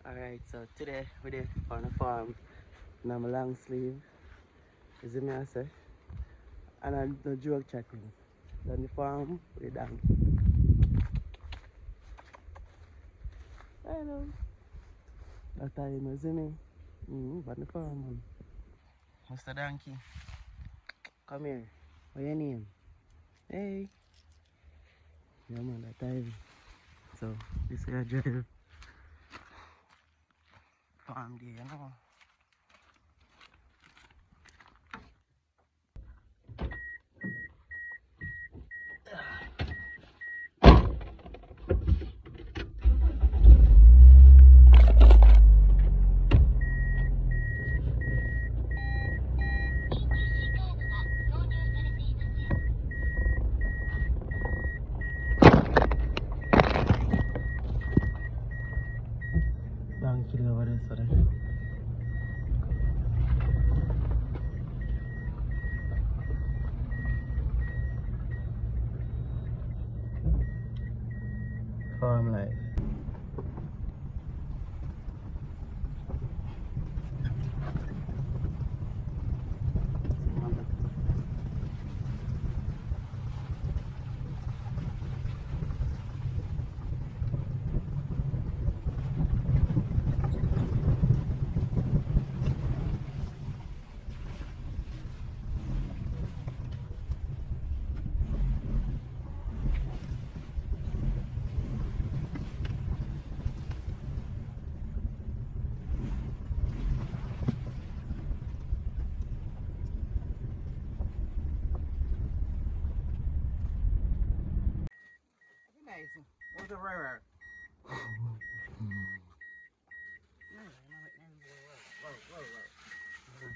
Alright, so today we're there on a farm and I'm a long sleeve. You see me I say? And I'm no joke chatting. On the farm with the donkey. Hello. That time you see me? On the farm man. Mr. Donkey. Come here. What's your name? Hey. Yeah man, that time. So this is a drive. Farm day, you know. Donkey over there, sorry. Farm life. Nice. What's the rare?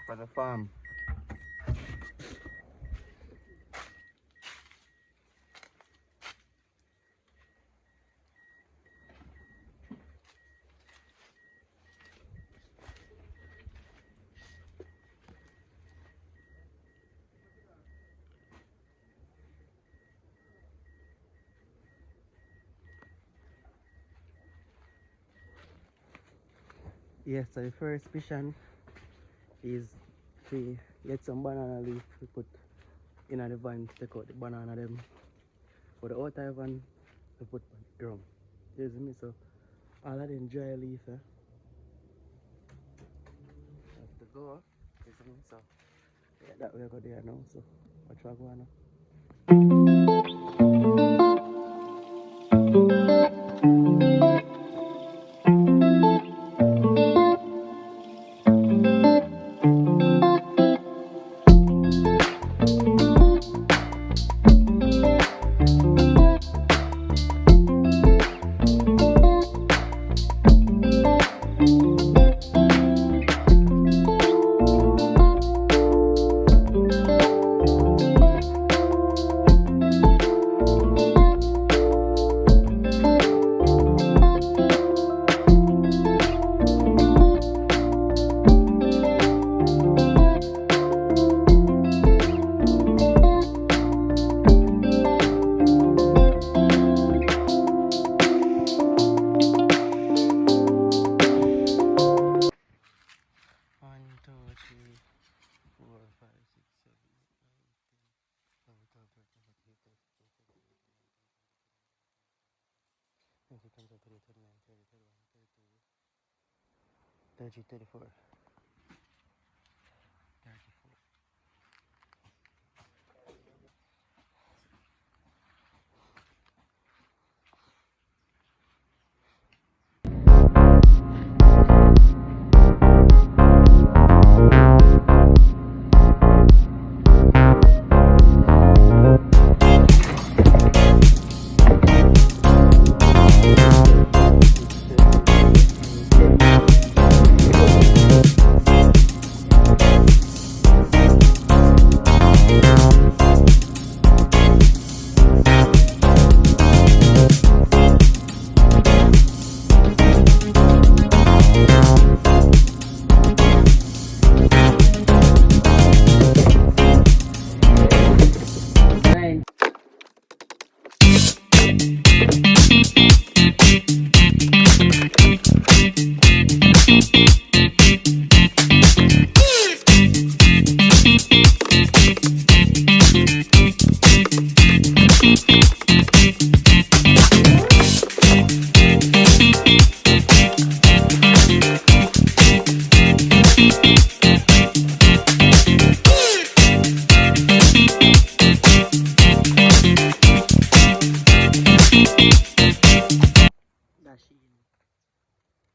For the farm. Yes, so the first mission is to get some banana leaf to put in the van to take out the banana them. For the outer van to put drum. You see me? So all of them dry leaf have to go. You see me? So yeah, that we go there now. So watch what go on now. Thirty, 34. 34.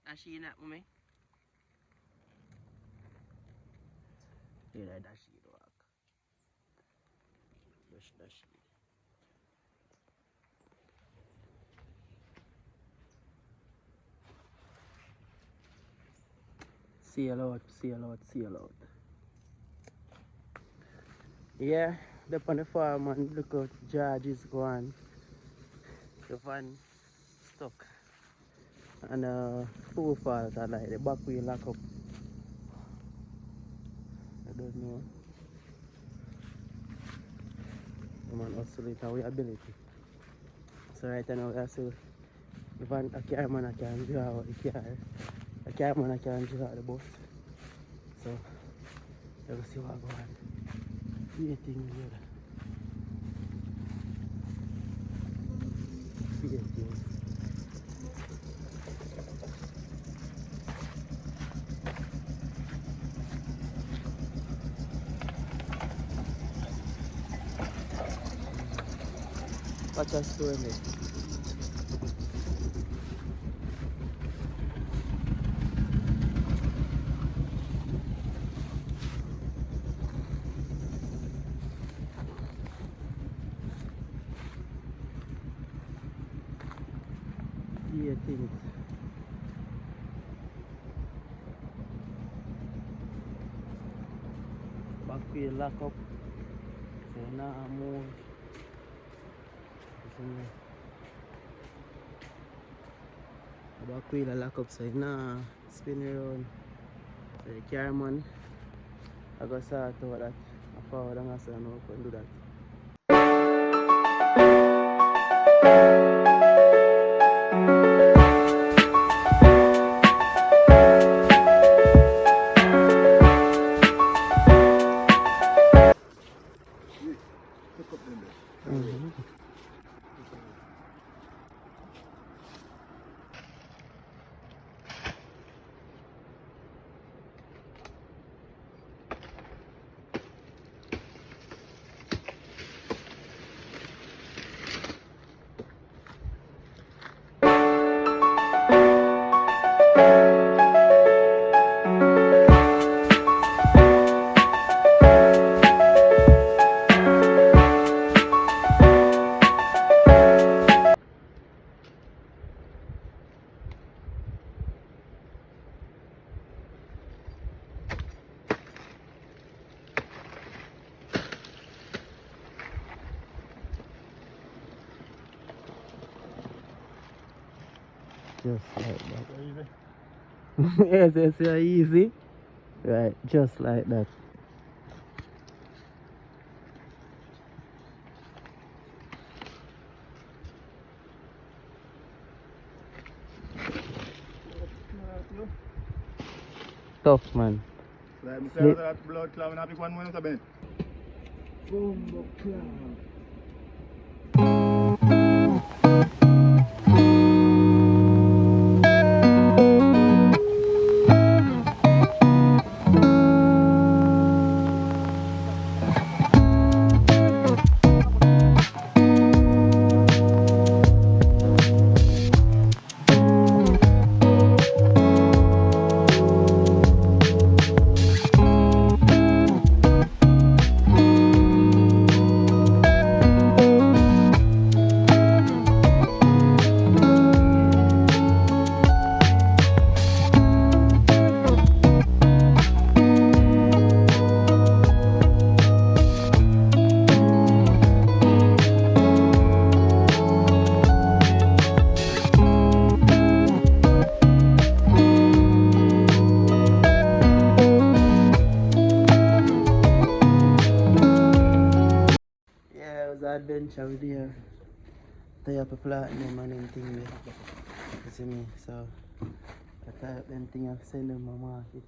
Dashi that me. Yeah, dashi walk. Dashi. Sail out. Yeah, up on the farm and look out George is gone. The van stuck. And full fault I like the back wheel lock up. I don't know. The man hustle it and we ability. So right now we are still the van a car man I can draw the car. A car man I can draw the bus. So let's see what go on. Waiting here. Waiting. Watch us doing it. Yeah, things. Back wheel lock up. So now I move. The back wheel lock up so now spin around. So the car man I go sort out that. I forward and I say I know I can do that. Just like that. Yes, it's easy. Right, just like that. Tough man. Like that blood clot when I pick one more into bed. Bombo cloud. Adventure with here. Tie up a platinum and anything there. You see me? So I tie up them thing and send them to market.